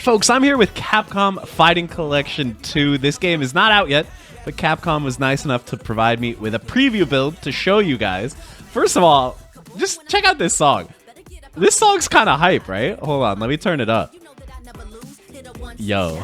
Folks, I'm here with Capcom Fighting Collection 2. This game is not out yet, but Capcom was nice enough to provide me with a preview build to show you guys. First of all, just check out this song. This song's kind of hype, right? Hold on, let me turn it up. Yo.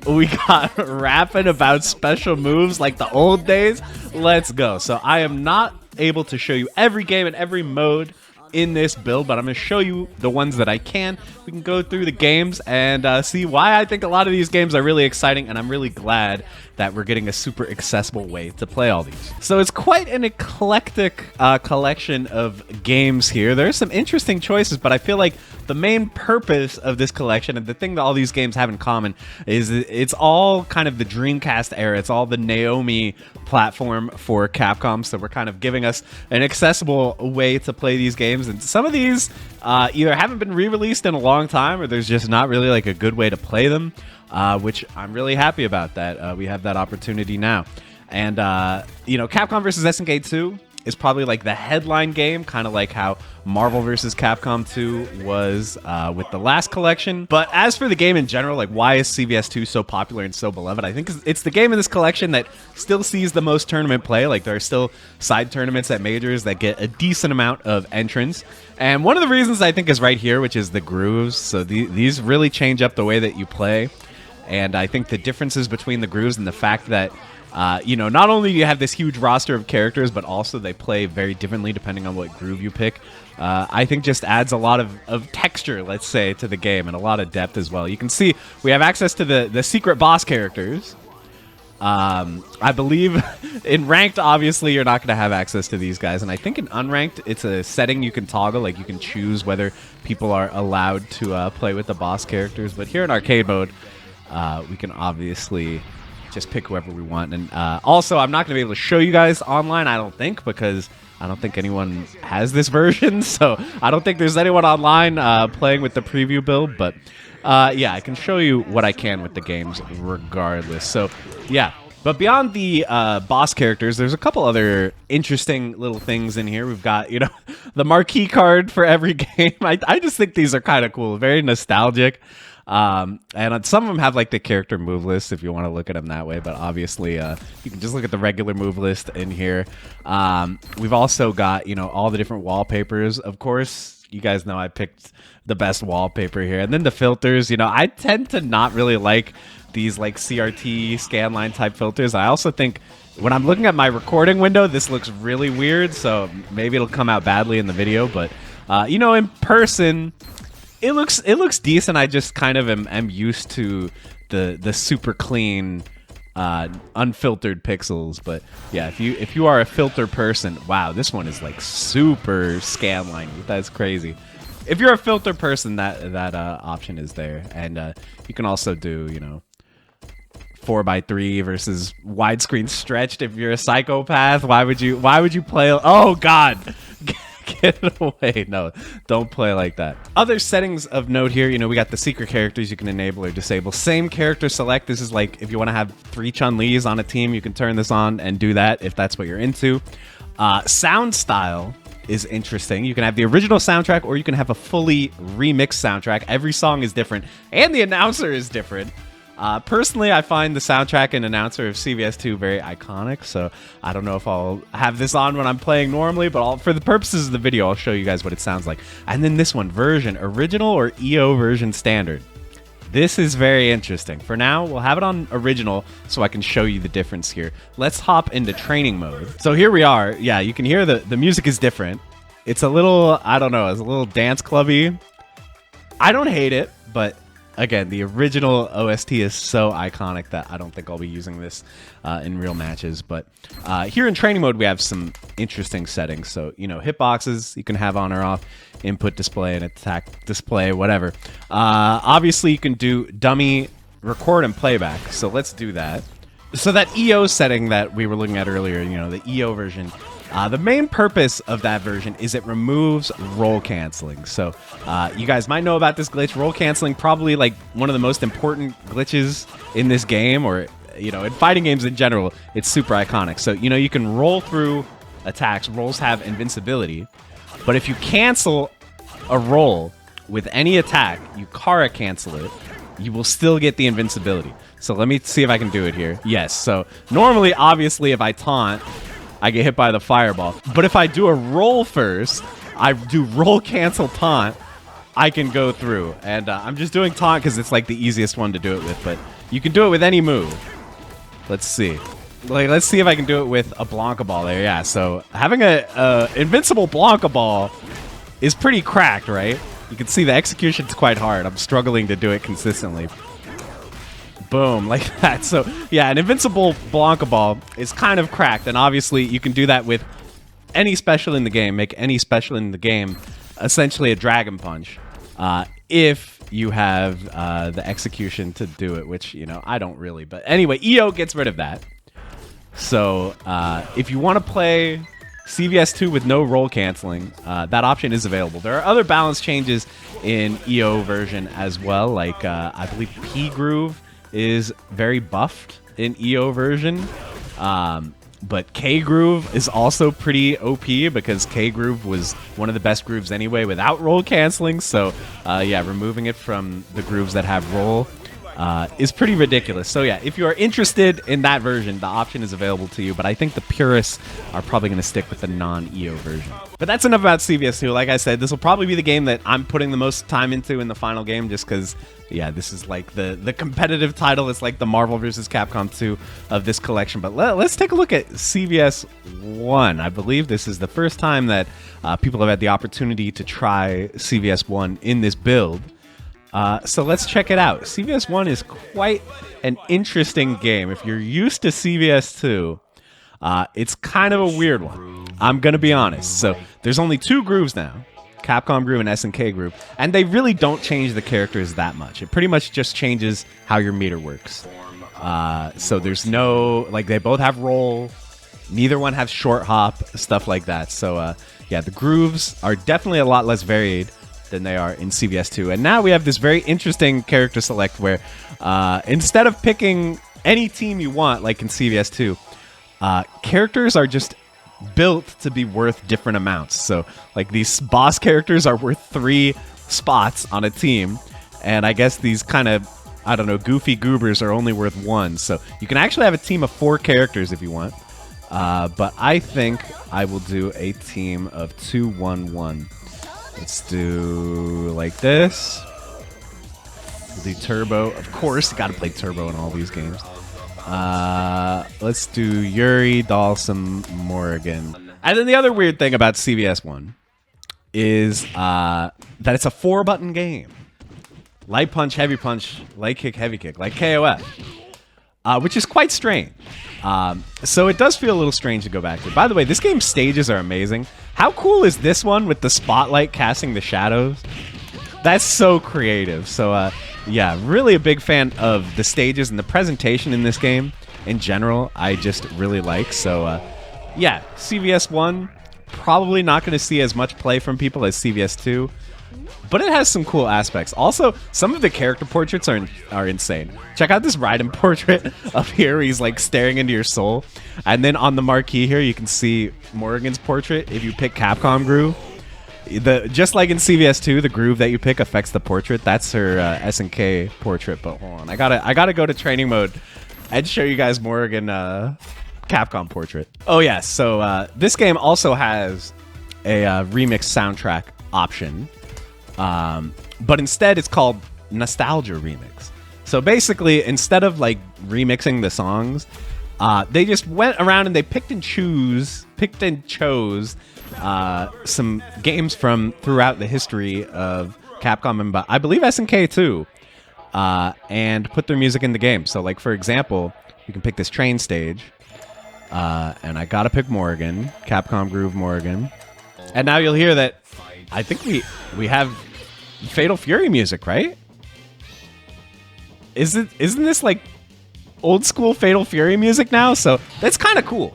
We got rapping about special moves like the old days. Let's go. So I am not able to show you every game and every mode in this build, but I'm going to show you the ones that I can. We can go through the games and see why I think a lot of these games are really exciting, and I'm really glad that we're getting a super accessible way to play all these. So it's quite an eclectic collection of games here. There's some interesting choices, but I feel like the main purpose of this collection, and the thing that all these games have in common, is it's all kind of the Dreamcast era. It's all the Naomi platform for Capcom, so we're kind of giving us an accessible way to play these games. And some of these either haven't been re-released in a long time, or there's just not really like a good way to play them, which I'm really happy about that. We have that opportunity now. And, you know, Capcom vs. SNK 2 is probably like the headline game, kind of like how Marvel vs. Capcom 2 was with the last collection. But as for the game in general, like, why is CVS 2 so popular and so beloved? I think it's the game in this collection that still sees the most tournament play. Like, there are still side tournaments at majors that get a decent amount of entrants. And one of the reasons I think is right here, which is the grooves. So these really change up the way that you play. And I think the differences between the grooves and the fact that you know, not only do you have this huge roster of characters, but also they play very differently depending on what groove you pick. I think just adds a lot of texture, let's say, to the game, and a lot of depth as well. You can see we have access to the secret boss characters. I believe in ranked, obviously, you're not going to have access to these guys. And I think in unranked, it's a setting you can toggle. Like, you can choose whether people are allowed to play with the boss characters. But here in arcade mode, we can obviously just pick whoever we want. And also, I'm not going to be able to show you guys online, I don't think, because I don't think anyone has this version. So I don't think there's anyone online playing with the preview build. But yeah, I can show you what I can with the games regardless. So yeah, but beyond the boss characters, there's a couple other interesting little things in here. We've got, you know, the marquee card for every game. I just think these are kind of cool, very nostalgic. And some of them have like the character move list if you want to look at them that way, but obviously you can just look at the regular move list in here. We've also got, you know, all the different wallpapers. Of course, you guys know I picked the best wallpaper here. And then the filters, you know, I tend to not really like these like CRT scanline type filters. I also think when I'm looking at my recording window, this looks really weird, so maybe it'll come out badly in the video, but you know, in person, it looks decent. I just kind of am used to the super clean, unfiltered pixels. But yeah, if you are a filter person, wow, this one is like super scanline. That's crazy. If you're a filter person, that option is there, and you can also do, you know, 4:3 versus widescreen stretched. If you're a psychopath, why would you play? Oh God. Get it away. No, don't play like that. Other settings of note here, you know, we got the secret characters you can enable or disable. Same character select. This is like if you want to have 3 Chun-Li's on a team, you can turn this on and do that if that's what you're into. Sound style is interesting. You can have the original soundtrack, or you can have a fully remixed soundtrack. Every song is different, and the announcer is different. Personally, I find the soundtrack and announcer of CVS 2 very iconic, so I don't know if I'll have this on when I'm playing normally, but for the purposes of the video, I'll show you guys what it sounds like. And then this one, version, original or EO version standard. This is very interesting. For now, we'll have it on original so I can show you the difference here. Let's hop into training mode. So here we are. Yeah, you can hear the music is different. It's a little, I don't know, it's a little dance clubby. I don't hate it, but again, the original OST is so iconic that I don't think I'll be using this in real matches. But here in training mode, we have some interesting settings. So, you know, hitboxes you can have on or off, input display and attack display, whatever. Obviously, you can do dummy record and playback. So let's do that. So that EO setting that we were looking at earlier, you know, the EO version, the main purpose of that version is it removes roll canceling. So you guys might know about this glitch. Roll canceling, probably like one of the most important glitches in this game, or, you know, in fighting games in general. It's super iconic. So, you know, you can roll through attacks. Rolls have invincibility. But if you cancel a roll, with any attack, you Kara cancel it, you will still get the invincibility. So let me see if I can do it here. Yes, so normally, obviously, if I taunt, I get hit by the fireball. But if I do a roll first, I do roll cancel taunt, I can go through. And I'm just doing taunt because it's like the easiest one to do it with, but you can do it with any move. Let's see. Like, let's see if I can do it with a Blanca Ball there. Yeah, so having a invincible Blanca Ball is pretty cracked, right? You can see the execution's quite hard. I'm struggling to do it consistently. Boom, like that. So, yeah, an invincible Blanca Ball is kind of cracked, and obviously you can do that with any special in the game, make any special in the game essentially a Dragon Punch, if you have the execution to do it, which, you know, I don't really. But anyway, EO gets rid of that. So if you want to play CVS 2 with no roll canceling, that option is available. There are other balance changes in EO version as well, like I believe P Groove is very buffed in EO version, but K Groove is also pretty OP because K Groove was one of the best grooves anyway without roll canceling. So yeah, removing it from the grooves that have roll is pretty ridiculous. So yeah, if you are interested in that version, the option is available to you, but I think the purists are probably going to stick with the non-EO version. But that's enough about CVS2. Like I said, this will probably be the game that I'm putting the most time into in the final game, just because, yeah, this is like the competitive title. It's like the Marvel vs. Capcom 2 of this collection. But let's take a look at CVS1. I believe this is the first time that people have had the opportunity to try CVS1 in this build. So let's check it out. CVS1 is quite an interesting game. If you're used to CVS2, it's kind of a weird one. I'm going to be honest. So there's only 2 grooves now, Capcom groove and SNK groove, and they really don't change the characters that much. It pretty much just changes how your meter works. So there's no, like, they both have roll. Neither one has short hop, stuff like that. So yeah, the grooves are definitely a lot less varied than they are in CVS2. And now we have this very interesting character select where instead of picking any team you want, like in CVS2, characters are just built to be worth different amounts. So like these boss characters are worth 3 spots on a team, and I guess these kind of, I don't know, goofy goobers are only worth 1. So you can actually have a team of 4 characters if you want. But I think I will do a team of 2-1-1. Let's do like this. We'll do Turbo. Of course, you got to play Turbo in all these games. Let's do Yuri, Dalsum, Morrigan. And then the other weird thing about CVS1 is that it's a 4-button game. Light punch, heavy punch, light kick, heavy kick, like KOF. Which is quite strange. So it does feel a little strange to go back to. By the way, this game's stages are amazing. How cool is this one with the spotlight casting the shadows? That's so creative. So yeah, really a big fan of the stages and the presentation in this game in general. I just really like. So yeah, CVS1 probably not going to see as much play from people as CVS2. But it has some cool aspects. Also, some of the character portraits are insane. Check out this Raiden portrait up here where he's like staring into your soul. And then on the marquee here, you can see Morrigan's portrait. If you pick Capcom groove, just like in CVS2, the groove that you pick affects the portrait. That's her SNK portrait. But hold on, I gotta go to training mode and show you guys Morrigan Capcom portrait. Oh yeah, so this game also has a remix soundtrack option. But instead it's called Nostalgia Remix. So basically, instead of like remixing the songs, they just went around and they picked and chose some games from throughout the history of Capcom and I believe SNK too, and put their music in the game. So like, for example, you can pick this train stage, and I gotta pick Morrigan, Capcom Groove Morrigan. And now you'll hear that I think we have Fatal Fury music, right? Isn't this like old school Fatal Fury music now? So that's kind of cool.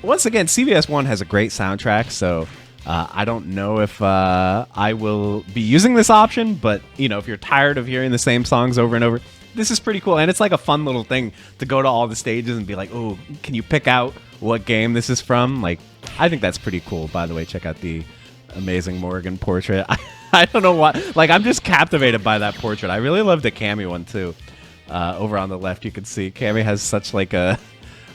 Once again, CVS1 has a great soundtrack, so I don't know if I will be using this option, but you know, if you're tired of hearing the same songs over and over, this is pretty cool. And it's like a fun little thing to go to all the stages and be like, oh, can you pick out what game this is from? Like, I think that's pretty cool. By the way, check out the amazing Morrigan portrait. I don't know why. Like, I'm just captivated by that portrait. I really love the Cammy one too. Over on the left, you can see Cammy has such like a,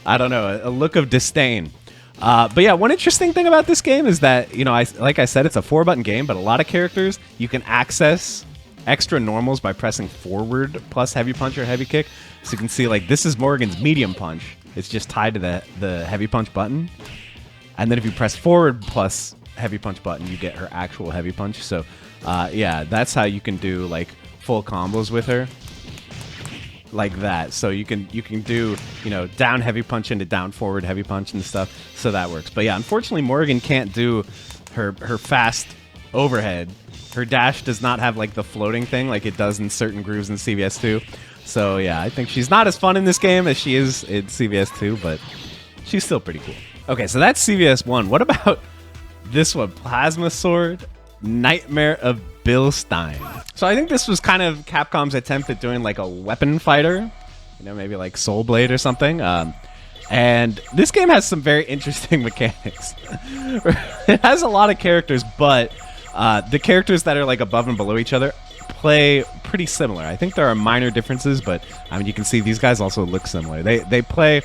I don't know, a look of disdain. But yeah, one interesting thing about this game is that, you know, like I said, it's a 4-button game, but a lot of characters, you can access extra normals by pressing forward plus heavy punch or heavy kick. So you can see, like, this is Morgan's medium punch. It's just tied to the heavy punch button. And then if you press forward plus heavy punch button, you get her actual heavy punch. So yeah, that's how you can do like full combos with her. Like that. So you can do, you know, down heavy punch into down forward heavy punch and stuff. So that works. But yeah, unfortunately Morgan can't do her fast overhead. Her dash does not have like the floating thing like it does in certain grooves in CVS 2. So yeah, I think she's not as fun in this game as she is in CVS 2, but she's still pretty cool. Okay, so that's CVS 1. What about this one? Plasma Sword, Nightmare of Bilstein. So I think this was kind of Capcom's attempt at doing like a weapon fighter, you know, maybe like Soul Blade or something. And this game has some very interesting mechanics. It has a lot of characters, but the characters that are like above and below each other play pretty similar. I think there are minor differences, but I mean, you can see these guys also look similar. They play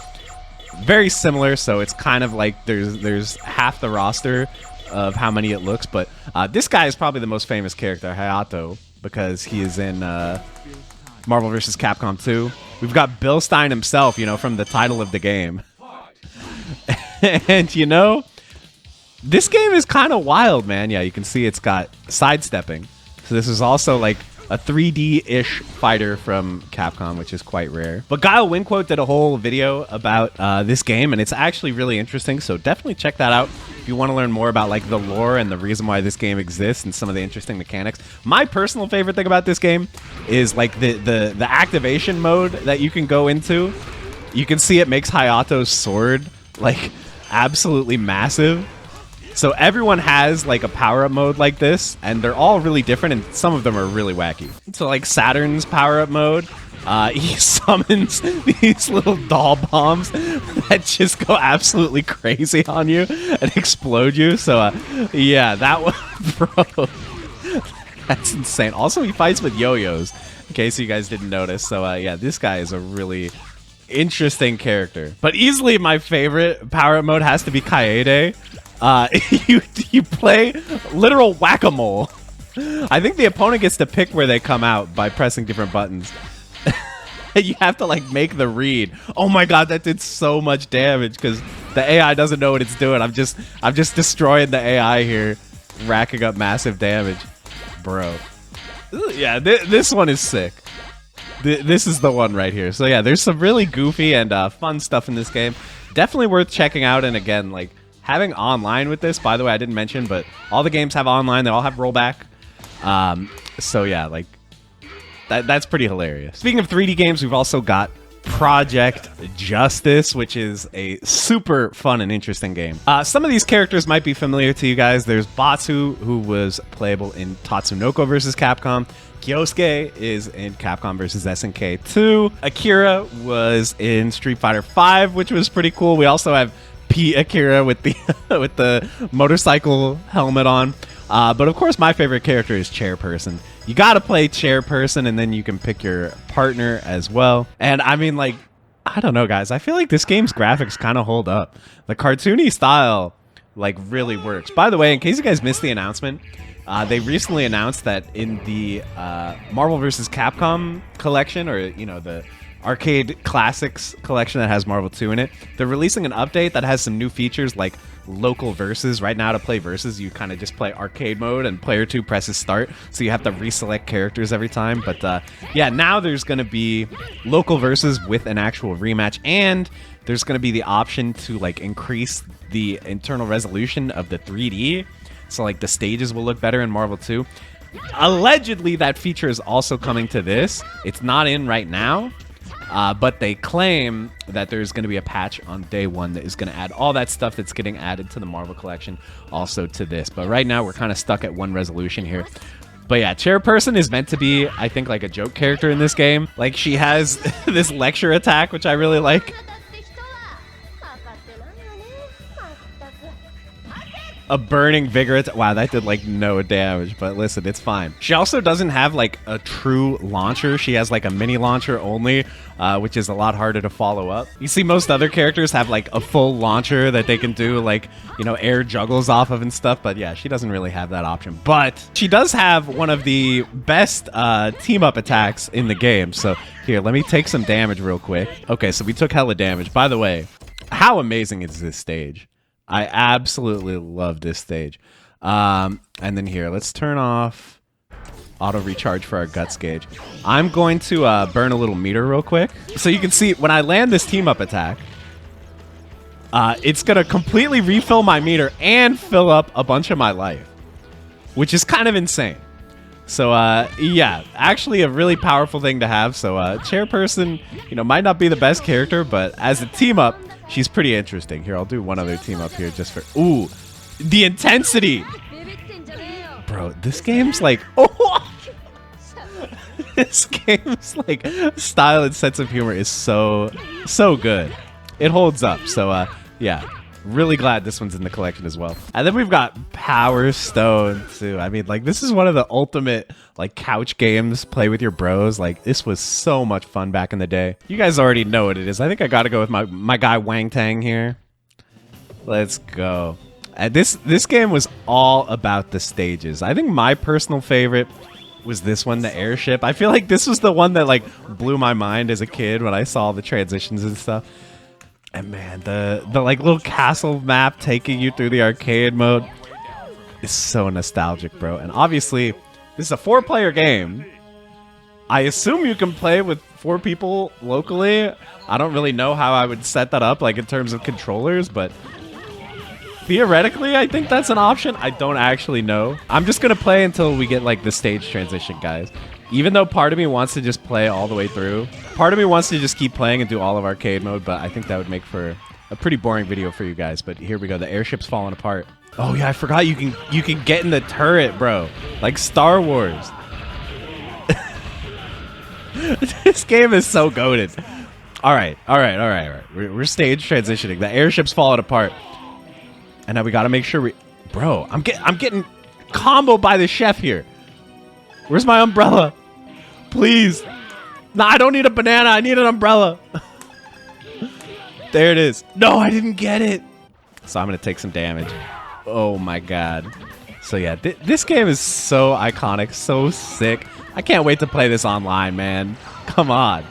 very similar, so it's kind of like there's half the roster of how many it looks, but this guy is probably the most famous character, Hayato, because he is in Marvel vs. Capcom 2. We've got Bilstein himself, you know, from the title of the game. And, you know, this game is kind of wild, man. Yeah, you can see it's got sidestepping. So this is also like a 3D-ish fighter from Capcom, which is quite rare. But Guile Winquote did a whole video about this game, and it's actually really interesting, so definitely check that out if you want to learn more about like the lore and the reason why this game exists and some of the interesting mechanics. My personal favorite thing about this game is like the activation mode that you can go into. You can see it makes Hayato's sword like absolutely massive. So everyone has like a power-up mode like this, and they're all really different, and some of them are really wacky. So like Saturn's power-up mode, he summons these little doll bombs that just go absolutely crazy on you and explode you. So yeah, that one, bro, that's insane. Also, he fights with yo-yos, in case you guys didn't notice. So yeah, this guy is a really interesting character. But easily my favorite power-up mode has to be Kaede. You play literal whack-a-mole. I think the opponent gets to pick where they come out by pressing different buttons. You have to like make the read. Oh my god, that did so much damage because the AI doesn't know what it's doing. I'm just destroying the AI here, racking up massive damage, bro. Yeah, this one is sick. This is the one right here. So yeah, there's some really goofy and fun stuff in this game. Definitely worth checking out. And again, like having online with this, by the way, I didn't mention, but all the games have online. They all have rollback. So yeah, like that's pretty hilarious. Speaking of 3D games, we've also got Project Justice, which is a super fun and interesting game. Some of these characters might be familiar to you guys. There's Batsu, who was playable in Tatsunoko vs. Capcom. Kyosuke is in Capcom vs. SNK 2. Akira was in Street Fighter 5, which was pretty cool. We also have Pete Akira with the with the motorcycle helmet on. But of course, my favorite character is Chairperson. You gotta play Chairperson, and then you can pick your partner as well. And I mean, like, I don't know, guys. I feel like this game's graphics kind of hold up. The cartoony style, like, really works. By the way, in case you guys missed the announcement, they recently announced that in the Marvel vs. Capcom collection, or, you know, the Arcade Classics collection that has Marvel 2 in it, they're releasing an update that has some new features like local versus. Right now, to play versus, you kind of just play arcade mode and player 2 presses start, so you have to reselect characters every time. But yeah, now there's going to be local versus with an actual rematch, and there's going to be the option to like increase the internal resolution of the 3D, so like the stages will look better in Marvel 2. Allegedly, that feature is also coming to this. It's not in right now. But they claim that there's going to be a patch on day one that is going to add all that stuff that's getting added to the Marvel collection also to this. But right now, we're kind of stuck at one resolution here. But yeah, Chairperson is meant to be, I think, like a joke character in this game. Like, she has this lecture attack, which I really like. a burning vigor. Wow, that did like no damage, but listen, it's fine. She also doesn't have like a true launcher. She has like a mini launcher only, which is a lot harder to follow up. You see most other characters have like a full launcher that they can do like, you know, air juggles off of and stuff, but yeah, she doesn't really have that option. But she does have one of the best team up attacks in the game. So here, let me take some damage real quick. Okay, so we took hella damage. By the way, how amazing is this stage? I absolutely love this stage. And then here, let's turn off auto recharge for our guts gauge. I'm going to burn a little meter real quick. So you can see when I land this team up attack, it's going to completely refill my meter and fill up a bunch of my life, which is kind of insane. So, yeah, actually a really powerful thing to have. So, Chairperson, you know, might not be the best character, but as a team up, she's pretty interesting. Here, I'll do one other team up here just for... Ooh, the intensity! Bro, this game's like... Oh! This game's like... Style and sense of humor is so good. It holds up. So, yeah. Really glad this one's in the collection as well. And then we've got Power Stone too. I mean, like, this is one of the ultimate like couch games. Play with your bros. Like, this was so much fun back in the day. You guys already know what it is. I think I gotta go with my guy Wang Tang here. Let's go. And this game was all about the stages. I think my personal favorite was this one, the airship. I feel like this was the one that like blew my mind as a kid when I saw the transitions and stuff. And man, the like little castle map taking you through the arcade mode is so nostalgic, bro. And obviously, this is a 4-player game. I assume you can play with 4 people locally. I don't really know how I would set that up, like in terms of controllers, but theoretically, I think that's an option. I don't actually know. I'm just gonna play until we get like the stage transition, guys. Even though part of me wants to just play all the way through. Part of me wants to just keep playing and do all of arcade mode, but I think that would make for a pretty boring video for you guys. But here we go. The airship's falling apart. Oh yeah, I forgot you can get in the turret, bro. Like Star Wars. This game is so goated. All right. We're stage transitioning. The airship's falling apart. And now we got to make sure we... Bro, I'm getting comboed by the chef here. Where's my umbrella? Please. Nah, I don't need a banana. I need an umbrella. There it is. No, I didn't get it. So I'm going to take some damage. Oh, my God. So, yeah, this game is so iconic, so sick. I can't wait to play this online, man. Come on.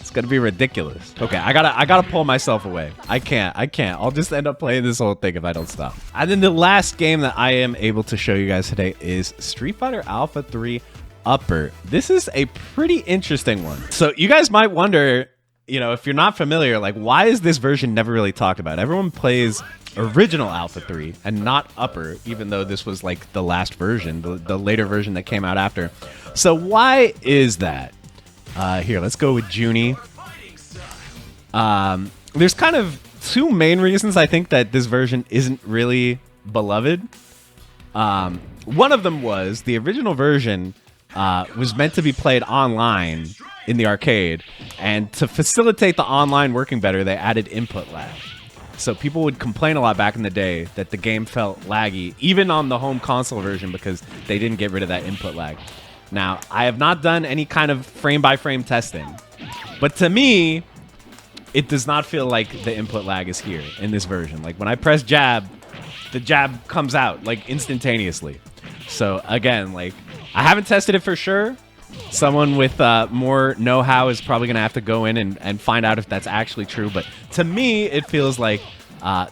It's going to be ridiculous. Okay, I gotta pull myself away. I can't. I'll just end up playing this whole thing if I don't stop. And then the last game that I am able to show you guys today is Street Fighter Alpha 3 Upper. This is a pretty interesting one. So you guys might wonder, you know, if you're not familiar, like, why is this version never really talked about? Everyone plays original Alpha 3 and not Upper, even though this was like the last version, the later version that came out after. So why is that? Here, let's go with Junie. There's kind of 2 main reasons I think that this version isn't really beloved. One of them was the original version was meant to be played online in the arcade, and to facilitate the online working better, they added input lag. So people would complain a lot back in the day that the game felt laggy, even on the home console version, because they didn't get rid of that input lag. Now, I have not done any kind of frame-by-frame testing, but to me, it does not feel like the input lag is here in this version. Like, when I press jab, the jab comes out, like, instantaneously. So, again, like, I haven't tested it for sure. Someone with more know-how is probably going to have to go in and find out if that's actually true. But to me, it feels like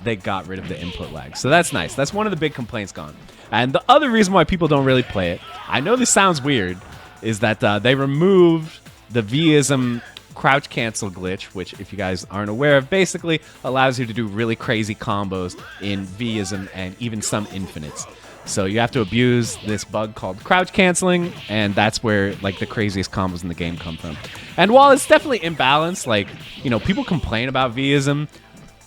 they got rid of the input lag. So that's nice. That's one of the big complaints gone. And the other reason why people don't really play it, I know this sounds weird, is that they removed the V-ism crouch cancel glitch, which, if you guys aren't aware of, basically allows you to do really crazy combos in V-ism and even some infinites. So you have to abuse this bug called crouch canceling, and that's where like the craziest combos in the game come from. And while it's definitely imbalanced, like, you know, people complain about V-ism,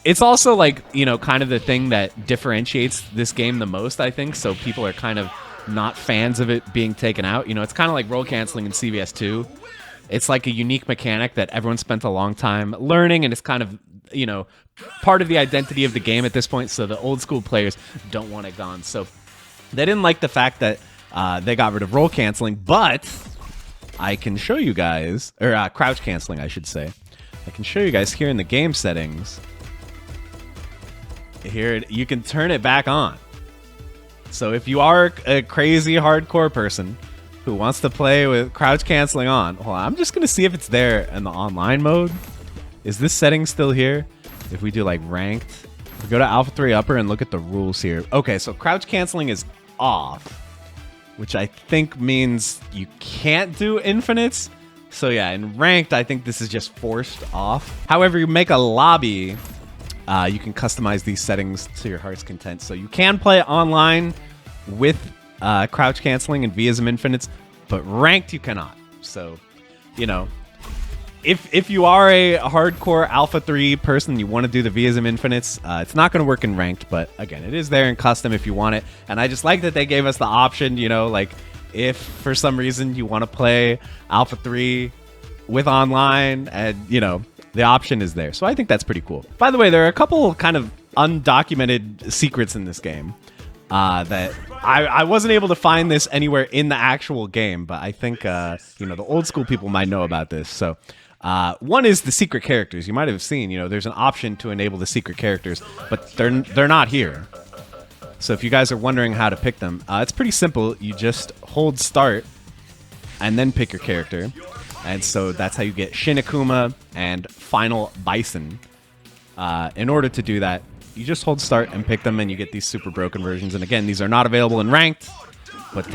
it's also like, you know, kind of the thing that differentiates this game the most, I think. So people are kind of not fans of it being taken out. You know, it's kind of like roll canceling in CVS 2. It's like a unique mechanic that everyone spent a long time learning, and it's kind of you know, part of the identity of the game at this point, so the old school players don't want it gone. So they didn't like the fact that they got rid of roll canceling, but I can show you guys, or crouch canceling, I should say. I can show you guys here in the game settings. Here, you can turn it back on. So if you are a crazy hardcore person who wants to play with crouch canceling on, hold on, I'm just gonna see if it's there in the online mode. Is this setting still here? If we do like ranked, we go to Alpha 3 Upper and look at the rules here. Okay, so crouch canceling is off, which I think means you can't do infinites. So yeah, in ranked, I think this is just forced off. However, you make a lobby, you can customize these settings to your heart's content. So you can play online with crouch canceling and Vism infinites, but ranked you cannot. So, you know, if you are a hardcore Alpha 3 person, you want to do the Vism infinites, it's not going to work in ranked, but again, it is there in custom if you want it. And I just like that they gave us the option, you know, like, if for some reason you want to play Alpha 3 with online, and you know, the option is there. So I think that's pretty cool. By the way, there are a couple kind of undocumented secrets in this game that I wasn't able to find this anywhere in the actual game, but I think you know, the old school people might know about this. So one is the secret characters. You might have seen, you know, there's an option to enable the secret characters, but they're not here. So if you guys are wondering how to pick them, it's pretty simple. You just hold start and then pick your character. And so that's how you get Shin Akuma and Final Bison. In order to do that, you just hold start and pick them, and you get these super broken versions. And again, these are not available in ranked. But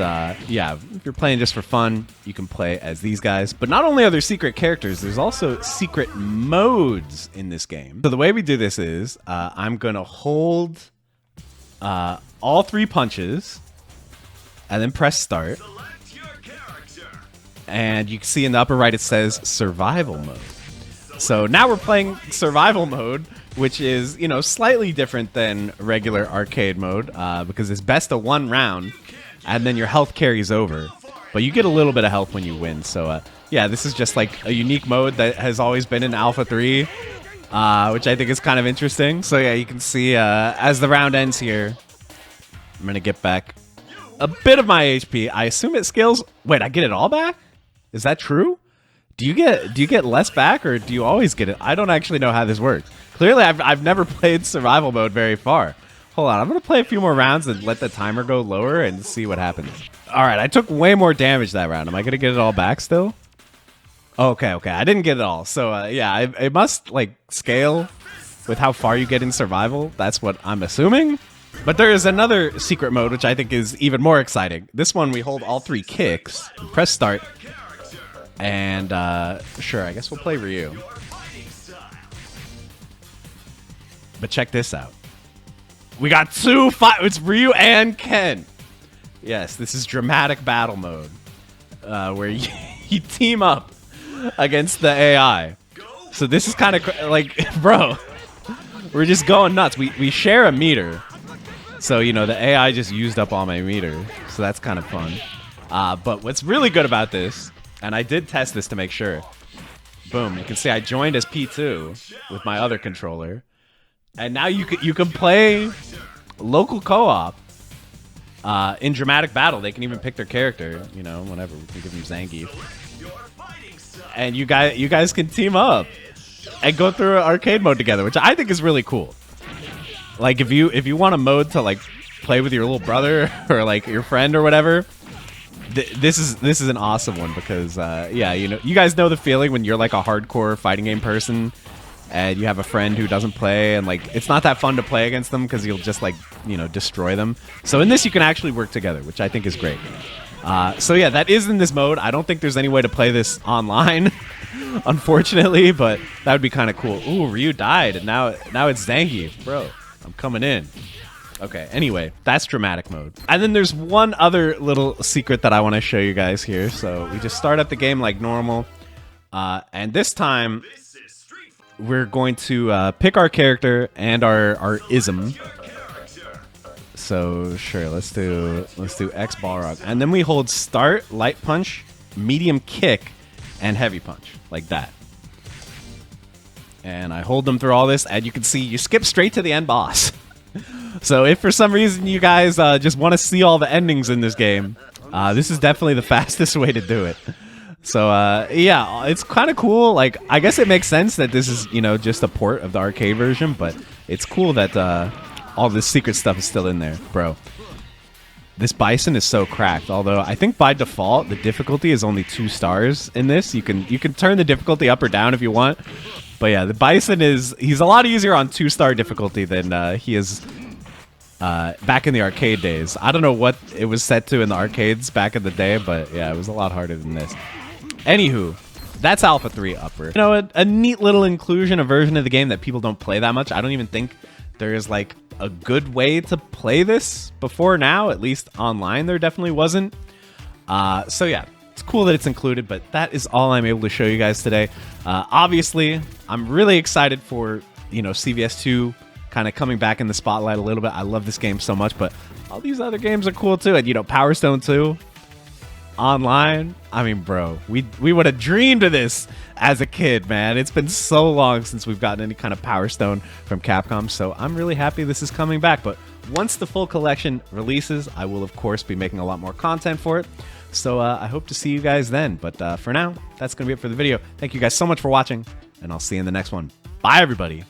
yeah, if you're playing just for fun, you can play as these guys. But not only are there secret characters, there's also secret modes in this game. So the way we do this is I'm going to hold all 3 punches and then press start. And you can see in the upper right it says survival mode. So now we're playing survival mode, which is, you know, slightly different than regular arcade mode because it's best of 1 round and then your health carries over. But you get a little bit of health when you win. So yeah, this is just like a unique mode that has always been in Alpha 3, which I think is kind of interesting. So yeah, you can see as the round ends here, I'm going to get back a bit of my HP. I assume it scales. Wait, I get it all back? Is that true? Do you get less back, or do you always get it? I don't actually know how this works. Clearly, I've never played survival mode very far. Hold on, I'm gonna play a few more rounds and let the timer go lower and see what happens. All right, I took way more damage that round. Am I gonna get it all back still? Okay, I didn't get it all. So yeah, it must like scale with how far you get in survival. That's what I'm assuming. But there is another secret mode, which I think is even more exciting. This one, we hold all 3 kicks, press start, and sure, I guess we'll play Ryu. But check this out. We got 2 fight. It's Ryu and Ken. Yes, this is dramatic battle mode, where you team up against the AI. So this is kind of like, bro, we're just going nuts. We share a meter. So, you know, the AI just used up all my meter. So that's kind of fun. But what's really good about this, and I did test this to make sure. Boom, you can see I joined as P2 with my other controller. And now you can play local co-op in dramatic battle. They can even pick their character, you know, whenever. We can give them Zangief. And you guys can team up and go through arcade mode together, which I think is really cool. Like if you want a mode to like play with your little brother or like your friend or whatever, this is an awesome one because yeah, you know, you guys know the feeling when you're like a hardcore fighting game person and you have a friend who doesn't play, and like it's not that fun to play against them because you'll just like, you know, destroy them. So in this you can actually work together, which I think is great. So yeah, that is in this mode. I don't think there's any way to play this online, unfortunately, but that would be kind of cool. Ooh, Ryu died, and now it's Zangief, bro. I'm coming in. Okay, anyway, that's dramatic mode. And then there's one other little secret that I want to show you guys here. So we just start up the game like normal. And this time, we're going to pick our character and our ism. So sure, let's do X Balrog. And then we hold start, light punch, medium kick, and heavy punch. Like that. and I hold them through all this, and you can see you skip straight to the end boss. So if for some reason you guys just want to see all the endings in this game, this is definitely the fastest way to do it. So yeah, it's kind of cool. Like, I guess it makes sense that this is, you know, just a port of the arcade version, but it's cool that all this secret stuff is still in there, bro. This bison is so cracked, although I think by default the difficulty is only 2 stars in this. You can turn the difficulty up or down if you want. But yeah, the bison he's a lot easier on 2-star difficulty than he is back in the arcade days. I don't know what it was set to in the arcades back in the day, but yeah, it was a lot harder than this. Anywho, that's Alpha 3 Upper. You know, a neat little inclusion, a version of the game that people don't play that much. I don't even think there is like a good way to play this before now, at least online there definitely wasn't. So yeah, it's cool that it's included, but that is all I'm able to show you guys today. Obviously, I'm really excited for, you know, CVS 2 kind of coming back in the spotlight a little bit. I love this game so much, but all these other games are cool too. And, you know, Power Stone 2 online. I mean, bro, we would have dreamed of this as a kid, man. It's been so long since we've gotten any kind of Power Stone from Capcom, so I'm really happy this is coming back. But once the full collection releases, I will, of course, be making a lot more content for it. So I hope to see you guys then. But for now, that's going to be it for the video. Thank you guys so much for watching, and I'll see you in the next one. Bye, everybody.